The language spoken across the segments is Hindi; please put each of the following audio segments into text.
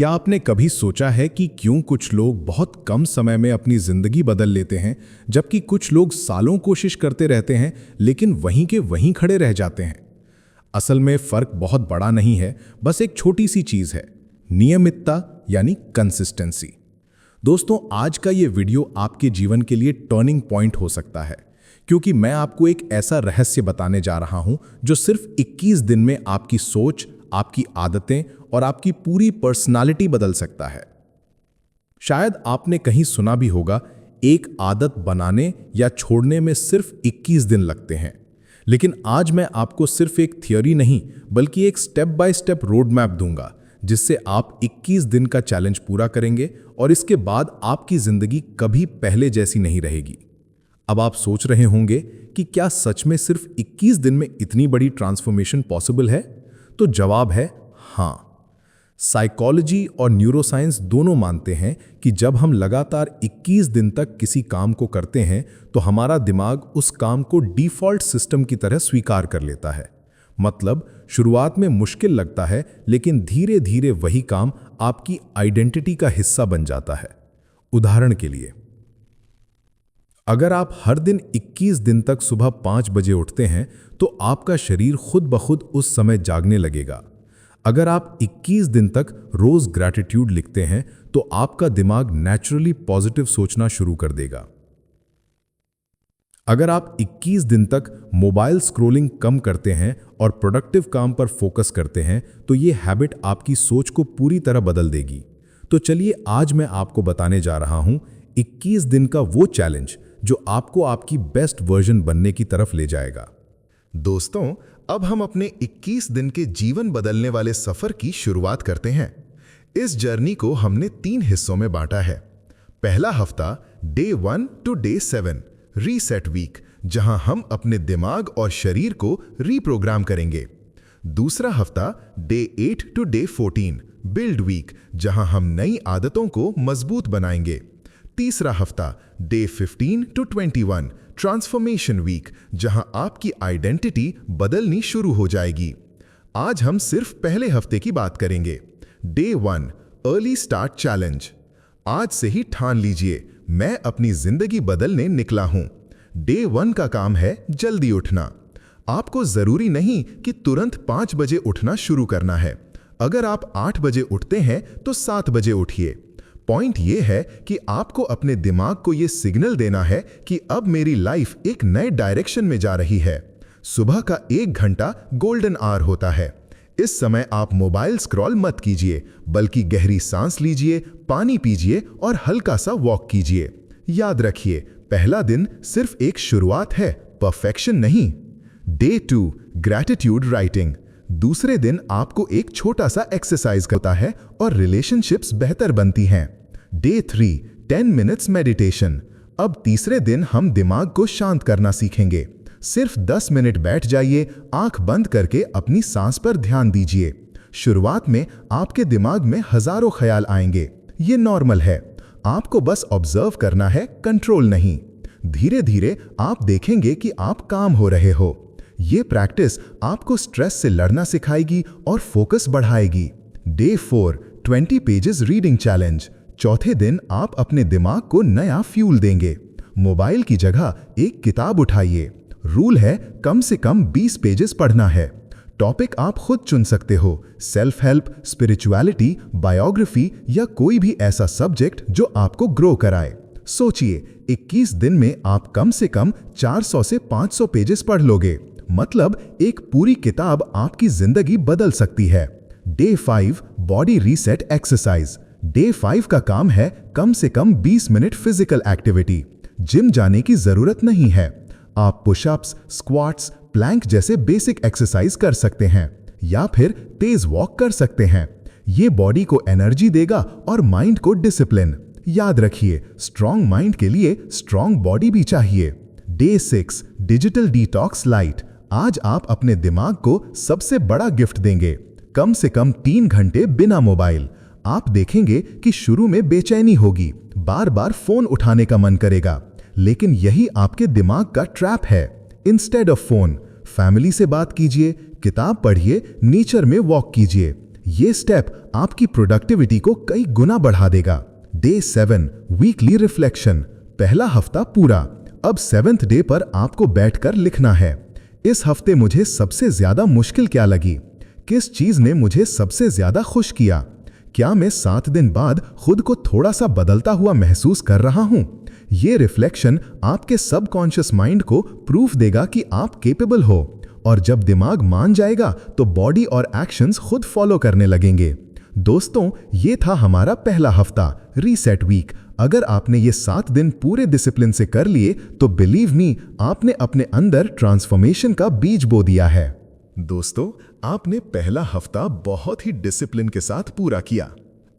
क्या आपने कभी सोचा है कि क्यों कुछ लोग बहुत कम समय में अपनी जिंदगी बदल लेते हैं, जबकि कुछ लोग सालों कोशिश करते रहते हैं लेकिन वहीं के वहीं खड़े रह जाते हैं? असल में फर्क बहुत बड़ा नहीं है, बस एक छोटी सी चीज है, नियमितता यानी कंसिस्टेंसी। दोस्तों, आज का ये वीडियो आपके जीवन के लिए टर्निंग पॉइंट हो सकता है, क्योंकि मैं आपको एक ऐसा रहस्य बताने जा रहा हूं जो सिर्फ 21 दिन में आपकी सोच, आपकी आदतें और आपकी पूरी पर्सनालिटी बदल सकता है। शायद आपने कहीं सुना भी होगा, एक आदत बनाने या छोड़ने में सिर्फ 21 दिन लगते हैं। लेकिन आज मैं आपको सिर्फ एक थियोरी नहीं, बल्कि एक step by step road map दूंगा, जिससे आप 21 दिन का चैलेंज पूरा करेंगे और इसके बाद आपकी जिंदगी कभी पहले जैसी नहीं रहेगी। अब आप सोच रहे होंगे कि क्या सच में सिर्फ 21 दिन में इतनी बड़ी ट्रांसफॉर्मेशन पॉसिबल है? तो जवाब है हाँ। साइकोलॉजी और न्यूरोसाइंस दोनों मानते हैं कि जब हम लगातार 21 दिन तक किसी काम को करते हैं तो हमारा दिमाग उस काम को डिफ़ॉल्ट सिस्टम की तरह स्वीकार कर लेता है। मतलब शुरुआत में मुश्किल लगता है, लेकिन धीरे धीरे वही काम आपकी आइडेंटिटी का हिस्सा बन जाता है। उदाहरण के लिए, अगर आप हर दिन 21 दिन तक सुबह 5 बजे उठते हैं तो आपका शरीर खुद ब खुद उस समय जागने लगेगा। अगर आप 21 दिन तक रोज ग्रैटिट्यूड लिखते हैं तो आपका दिमाग नेचुरली पॉजिटिव सोचना शुरू कर देगा। अगर आप 21 दिन तक मोबाइल स्क्रॉलिंग कम करते हैं और प्रोडक्टिव काम पर फोकस करते हैं तो ये हैबिट आपकी सोच को पूरी तरह बदल देगी। तो चलिए, आज मैं आपको बताने जा रहा हूं 21 दिन का वो चैलेंज जो आपको आपकी बेस्ट वर्जन बनने की तरफ ले जाएगा। दोस्तों, अब हम अपने 21 दिन के जीवन बदलने वाले सफर की शुरुआत करते हैं। इस जर्नी को हमने 3 हिस्सों में बांटा है। पहला हफ्ता day 1 to day 7 reset week, जहां हम अपने दिमाग और शरीर को रीप्रोग्राम करेंगे। दूसरा हफ्ता day 8 to day 14 build week, जहां हम नई आदतों को मजबूत बनाएंगे। तीसरा हफ्ता डे 15 टू 21 ट्रांसफॉर्मेशन वीक, जहां आपकी आइडेंटिटी बदलनी शुरू हो जाएगी। आज हम सिर्फ पहले हफ्ते की बात करेंगे। Day 1 early start challenge. आज से ही ठान लीजिए, मैं अपनी जिंदगी बदलने निकला हूं। डे 1 का काम है जल्दी उठना। आपको जरूरी नहीं कि तुरंत 5 बजे उठना शुरू करना है। अगर आप 8 बजे उठते हैं तो 7 बजे उठिए। पॉइंट यह है कि आपको अपने दिमाग को यह सिग्नल देना है कि अब मेरी लाइफ एक नए डायरेक्शन में जा रही है। सुबह का 1 घंटा गोल्डन आवर होता है। इस समय आप मोबाइल स्क्रॉल मत कीजिए, बल्कि गहरी सांस लीजिए, पानी पीजिए और हल्का सा वॉक कीजिए। याद रखिए, पहला दिन सिर्फ एक शुरुआत है, परफेक्शन नहीं। Day 2 gratitude writing. दूसरे दिन आपको एक छोटा सा एक्सरसाइज करता है और रिलेशनशिप्स बेहतर बनती हैं। Day 3 10 minutes meditation. अब तीसरे दिन हम दिमाग को शांत करना सीखेंगे। सिर्फ 10 मिनट बैठ जाइए, आंख बंद करके अपनी सांस पर ध्यान दीजिए। शुरुआत में आपके दिमाग में हजारों ख्याल आएंगे, ये नॉर्मल है। आपको बस ऑब्जर्व करना है, कंट्रोल नहीं। धीरे धीरे आप देखेंगे कि आप काम हो रहे हो। ये प्रैक्टिस आपको स्ट्रेस से लड़ना सिखाएगी और फोकस बढ़ाएगी। Day 4 20 pages reading challenge. चौथे दिन आप अपने दिमाग को नया फ्यूल देंगे। मोबाइल की जगह एक किताब उठाइए। रूल है, कम से कम 20 पेजेस पढ़ना है। टॉपिक आप खुद चुन सकते हो, सेल्फ हेल्प, स्पिरिचुअलिटी, बायोग्राफी या कोई भी ऐसा सब्जेक्ट जो आपको ग्रो कराए। सोचिए, 21 दिन में आप कम से कम 400 से 500 पेजेस पढ़ लोगे। मतलब एक पूरी किताब आपकी जिंदगी बदल सकती है। Day 5 body reset exercise. Day 5 का काम है कम से कम 20 मिनट फिजिकल एक्टिविटी। जिम जाने की जरूरत नहीं है। आप पुशअप्स, स्क्वाट्स, प्लैंक जैसे बेसिक एक्सरसाइज कर सकते हैं या फिर तेज वॉक कर सकते हैं। ये बॉडी को एनर्जी देगा और माइंड को डिसिप्लिन। याद रखिए, स्ट्रॉन्ग माइंड के लिए स्ट्रॉन्ग बॉडी भी चाहिए। Day 6 digital detox light. आज आप अपने दिमाग को सबसे बड़ा गिफ्ट देंगे, कम से कम 3 घंटे बिना मोबाइल। आप देखेंगे कि शुरू में बेचैनी होगी, बार बार फोन उठाने का मन करेगा, लेकिन यही आपके दिमाग का ट्रैप है। इंस्टेड ऑफ फोन, फैमिली से बात कीजिए, किताब पढ़िए, नेचर में वॉक कीजिए। ये स्टेप आपकी प्रोडक्टिविटी को कई गुना बढ़ा देगा। Day 7 weekly reflection. पहला हफ्ता पूरा। अब 7th डे पर आपको बैठकर लिखना है। इस हफ्ते मुझे सबसे ज्यादा मुश्किल क्या लगी? किस चीज ने मुझे सबसे ज्यादा खुश किया? क्या मैं 7 दिन बाद खुद को थोड़ा सा बदलता हुआ महसूस कर रहा हूं? ये रिफ्लेक्शन आपके सबकॉन्शियस माइंड को प्रूफ देगा कि आप केपेबल हो, और जब दिमाग मान जाएगा तो बॉडी और एक्शंस खुद फॉलो करने लगेंगे। दोस्तों, ये था हमारा पहला हफ्ता, रीसेट वीक। अगर आपने ये 7 दिन पूरे डिसिप्लिन से कर लिए तो बिलीव मी, आपने अपने अंदर ट्रांसफॉर्मेशन का बीज बो दिया है। दोस्तों, आपने पहला हफ्ता बहुत ही डिसिप्लिन के साथ पूरा किया।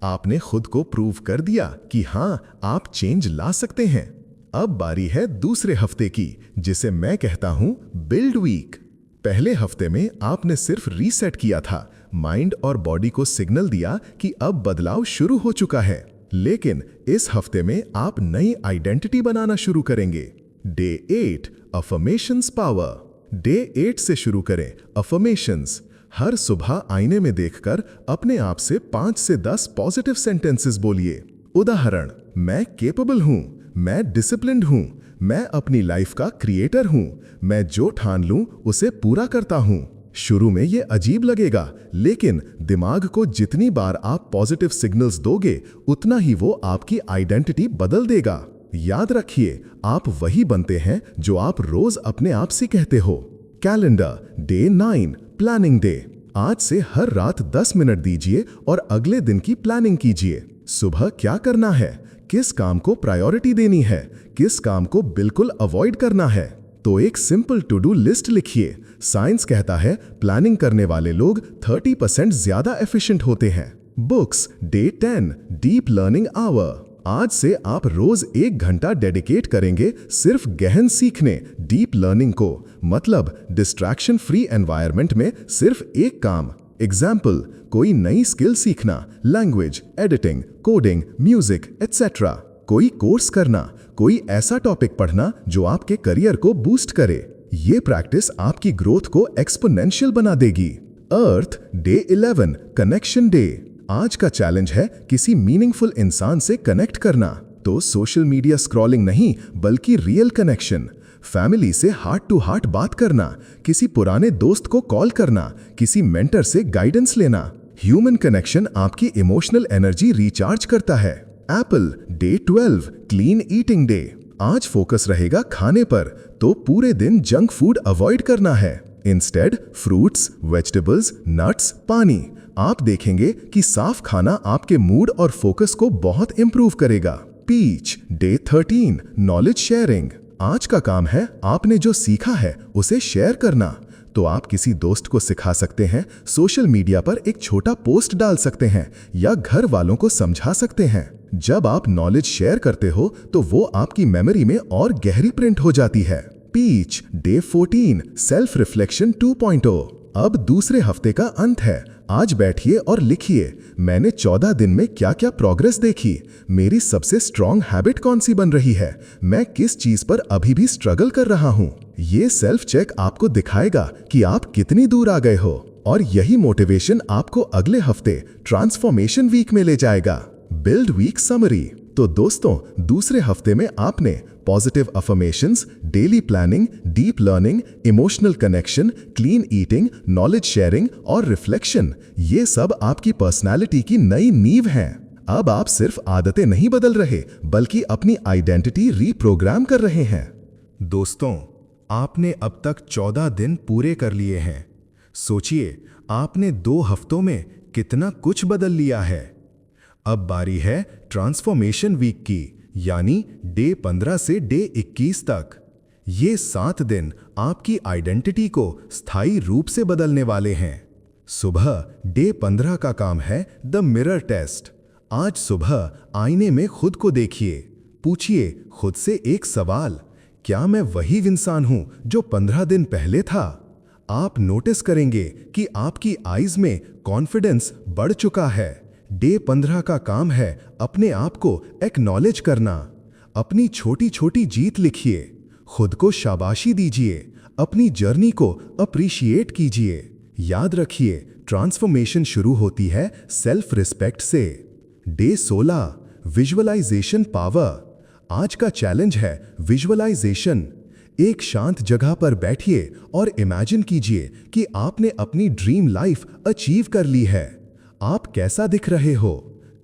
आपने खुद को प्रूव कर दिया कि हां, आप चेंज ला सकते हैं। अब बारी है दूसरे हफ्ते की, जिसे मैं कहता हूं बिल्ड वीक। पहले हफ्ते में आपने सिर्फ रीसेट किया था, माइंड और बॉडी को सिग्नल दिया कि अब बदलाव शुरू हो चुका है। लेकिन इस हफ्ते में आप नई आइडेंटिटी बनाना शुरू करेंगे। Day 8 affirmations power. डे 8 से शुरू करें अफर्मेशंस। हर सुबह आईने में देखकर अपने आप से 5 से 10 पॉजिटिव सेंटेंसेस बोलिए। उदाहरण, मैं केपेबल हूं, मैं डिसिप्लिन्ड हूं, मैं अपनी लाइफ का क्रिएटर हूं, मैं जो ठान लूं उसे पूरा करता हूं। शुरू में ये अजीब लगेगा, लेकिन दिमाग को जितनी बार आप पॉजिटिव सिग्नल्स दोगे, उतना ही वो आपकी आइडेंटिटी बदल देगा। याद रखिए, आप वही बनते हैं जो आप रोज अपने आप से कहते हो। कैलेंडर। Day 9 planning day. आज से हर रात 10 मिनट दीजिए और अगले दिन की प्लानिंग कीजिए। सुबह क्या करना है, किस काम को प्रायोरिटी देनी है, किस काम को बिल्कुल अवॉइड करना है। तो एक सिंपल टू डू लिस्ट लिखिए। साइंस कहता है प्लानिंग करने वाले लोग 30% ज्यादा एफिशिएंट होते हैं। Books. Day 10 deep learning hour. आज से आप रोज 1 घंटा डेडिकेट करेंगे सिर्फ गहन सीखने, डीप लर्निंग को। मतलब डिस्ट्रैक्शन फ्री एनवायरनमेंट में सिर्फ एक काम। एग्जाम्पल, कोई नई स्किल सीखना, language, editing, coding, music etcetera. कोई कोर्स करना, कोई ऐसा टॉपिक पढ़ना जो आपके करियर को बूस्ट करे। ये प्रैक्टिस आपकी ग्रोथ को एक्सपोनेंशियल बना देगी। अर्थ। Day 11 connection day. आज का चैलेंज है किसी मीनिंगफुल इंसान से कनेक्ट करना। तो सोशल मीडिया स्क्रॉलिंग नहीं, बल्कि रियल कनेक्शन। फैमिली से हार्ट टू हार्ट बात करना, किसी पुराने दोस्त को कॉल करना, किसी मेंटर से गाइडेंस लेना। ह्यूमन कनेक्शन आपकी इमोशनल एनर्जी रिचार्ज करता है। Apple. Day 12 clean eating day. आज फोकस रहेगा खाने पर, तो पूरे दिन जंक फूड अवॉइड करना है। इंस्टेड फ्रूट्स, वेजिटेबल्स, नट्स, पानी। आप देखेंगे कि साफ खाना आपके मूड और फोकस को बहुत इंप्रूव करेगा। पीच। Day 13 knowledge sharing. आज का काम है आपने जो सीखा है उसे शेयर करना। तो आप किसी दोस्त को सिखा सकते हैं, सोशल मीडिया पर एक छोटा पोस्ट डाल सकते हैं, या घर वालों को समझा सकते हैं। जब आप नॉलेज शेयर करते हो तो वो आपकी मेमोरी में और गहरी प्रिंट हो जाती है। पीच। Day 14 self reflection 2.0। अब दूसरे हफ्ते का अंत है। आज बैठिए और लिखिए, मैंने 14 दिन में क्या क्या प्रोग्रेस देखी, मेरी सबसे स्ट्रॉन्ग हैबिट कौन सी बन रही है, मैं किस चीज पर अभी भी स्ट्रगल कर रहा हूं। ये सेल्फ चेक आपको दिखाएगा कि आप कितनी दूर आ गए हो, और यही मोटिवेशन आपको अगले हफ्ते ट्रांसफॉर्मेशन वीक में ले जाएगा। Build week summary. तो दोस्तों, दूसरे हफ्ते में आपने positive affirmations, daily planning, deep learning, emotional connection, clean eating, knowledge sharing और रिफ्लेक्शन, ये सब आपकी पर्सनालिटी की नई नींव हैं। अब आप सिर्फ आदतें नहीं बदल रहे, बल्कि अपनी आइडेंटिटी रीप्रोग्राम कर रहे हैं। दोस्तों, आपने अब तक 14 दिन पूरे कर लिए हैं। सोचिए, आपने 2 हफ्तों में कितना कुछ बदल लिया है। अब बारी है ट्रांसफॉर्मेशन वीक की, यानी डे 15 से डे 21 तक। ये 7 दिन आपकी आइडेंटिटी को स्थायी रूप से बदलने वाले हैं। सुबह डे 15 का काम है द मिरर टेस्ट। आज सुबह आईने में खुद को देखिए, पूछिए खुद से एक सवाल, क्या मैं वही इंसान हूं जो 15 दिन पहले था? आप नोटिस करेंगे कि आपकी आईज में कॉन्फिडेंस बढ़ चुका है। डे 15 का काम है अपने आप को एक्नॉलेज करना। अपनी छोटी छोटी जीत लिखिए, खुद को शाबाशी दीजिए, अपनी जर्नी को अप्रिशिएट कीजिए। याद रखिए, ट्रांसफॉर्मेशन शुरू होती है सेल्फ रिस्पेक्ट से। Day 16 visualisation power. आज का चैलेंज है विजुअलाइजेशन। एक शांत जगह पर बैठिए और इमेजिन कीजिए कि आपने अपनी ड्रीम लाइफ अचीव कर ली है। आप कैसा दिख रहे हो,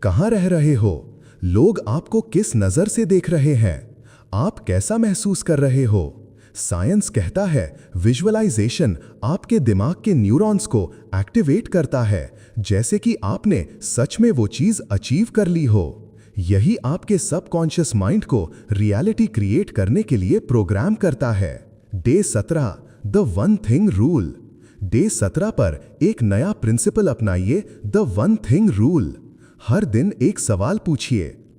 कहाँ रह रहे हो, लोग आपको किस नज़र से देख रहे हैं, आप कैसा महसूस कर रहे हो। साइंस कहता है विजुअलाइजेशन आपके दिमाग के न्यूरॉन्स को एक्टिवेट करता है, जैसे कि आपने सच में वो चीज़ अचीव कर ली हो। यही आपके सबकॉन्शियस माइंड को रियलिटी क्रिएट करने के लिए प्रोग्राम करता है। Day 17 the one thing rule. Day 17 पर एक नया प्रिंसिपल अपनाइए, द वन थिंग रूल। हर दिन एक सवाल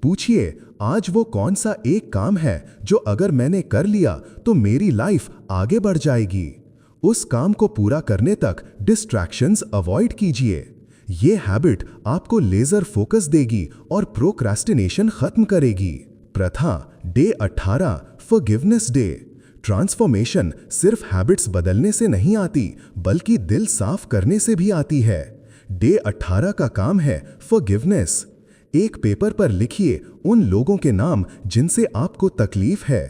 पूछिए आज वो कौन सा एक काम है जो अगर मैंने कर लिया तो मेरी लाइफ आगे बढ़ जाएगी। उस काम को पूरा करने तक डिस्ट्रैक्शंस अवॉइड कीजिए। ये हैबिट आपको लेजर फोकस देगी और प्रोक्रेस्टिनेशन खत्म करेगी। प्रथा डे 18 फॉरगिवनेस डे। ट्रांसफॉर्मेशन सिर्फ हैबिट्स बदलने से नहीं आती, बल्कि दिल साफ करने से भी आती है। डे 18 का काम है फॉरगिवनेस। एक पेपर पर लिखिए उन लोगों के नाम जिनसे आपको तकलीफ है।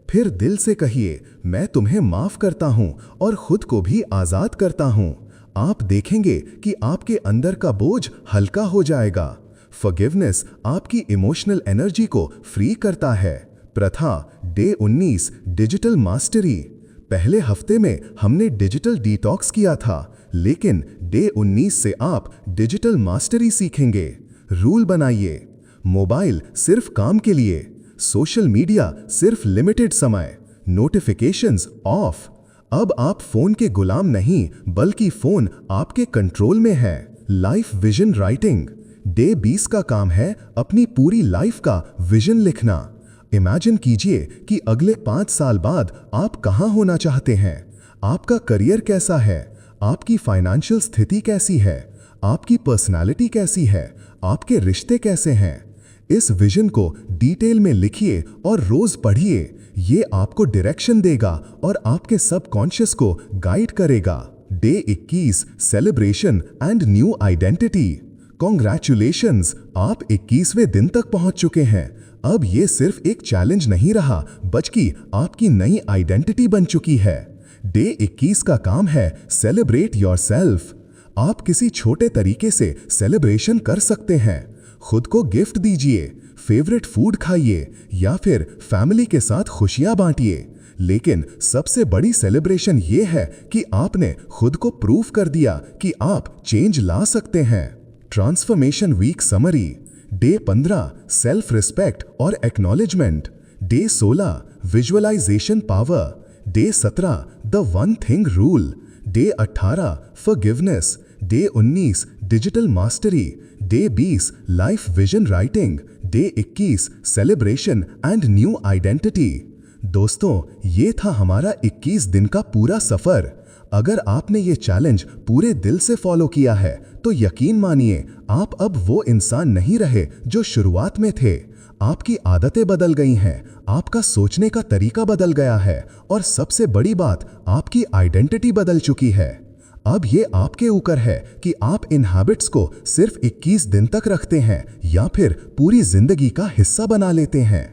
फिर दिल से कहिए मैं तुम्हें माफ करता हूं और खुद को भी आजाद करता हूं। आप देखेंगे कि आपके अंदर का बोझ हल्का हो जाएगा। फॉरगिवनेस आपकी इमोशनल एनर्जी को फ्री करता है। प्रथा डे 19 डिजिटल मास्टरी। पहले हफ्ते में हमने डिजिटल डिटॉक्स किया था, लेकिन डे 19 से आप डिजिटल मास्टरी सीखेंगे। रूल बनाइए, मोबाइल सिर्फ काम के लिए, सोशल मीडिया सिर्फ लिमिटेड समय, नोटिफिकेशंस ऑफ। अब आप फोन के गुलाम नहीं, बल्कि फोन आपके कंट्रोल में है। Life vision writing. डे 20 का काम है अपनी पूरी लाइफ का विजन लिखना। इमेजिन कीजिए कि अगले 5 साल बाद आप कहां होना चाहते हैं। आपका करियर कैसा है, आपकी फाइनेंशियल स्थिति कैसी है, आपकी पर्सनालिटी कैसी है, आपके रिश्ते कैसे हैं। इस विजन को डिटेल में लिखिए और रोज पढ़िए। ये आपको डायरेक्शन देगा और आपके सबकॉन्शियस को गाइड करेगा। Day 21 celebration and new identity. Congratulations, आप 21वें दिन तक पहुंच चुके हैं। अब ये सिर्फ एक चैलेंज नहीं रहा, बल्कि आपकी नई आइडेंटिटी बन चुकी है। डे 21 का काम है सेलिब्रेट योरसेल्फ। आप किसी छोटे तरीके से सेलिब्रेशन कर सकते हैं। खुद को गिफ्ट दीजिए, फेवरेट फूड खाइए या फिर फैमिली के साथ खुशियां बांटिए। लेकिन सबसे बड़ी सेलिब्रेशन ये है कि आपने खुद को प्रूव कर दिया कि आप चेंज ला सकते हैं। Transformation week summary. Day 15 self respect और acknowledgement. Day 16 visualisation power. Day 17 the one thing rule. Day 18 forgiveness. Day 19 digital mastery. Day 20 life vision writing. Day 21 celebration and new identity. दोस्तों, ये था हमारा 21 दिन का पूरा सफर। अगर आपने ये चैलेंज पूरे दिल से फॉलो किया है तो यकीन मानिए आप अब वो इंसान नहीं रहे जो शुरुआत में थे। आपकी आदतें बदल गई हैं, आपका सोचने का तरीका बदल गया है और सबसे बड़ी बात, आपकी आइडेंटिटी बदल चुकी है। अब ये आपके ऊपर है कि आप इन हैबिट्स को सिर्फ 21 दिन तक रखते हैं या फिर पूरी जिंदगी का हिस्सा बना लेते हैं।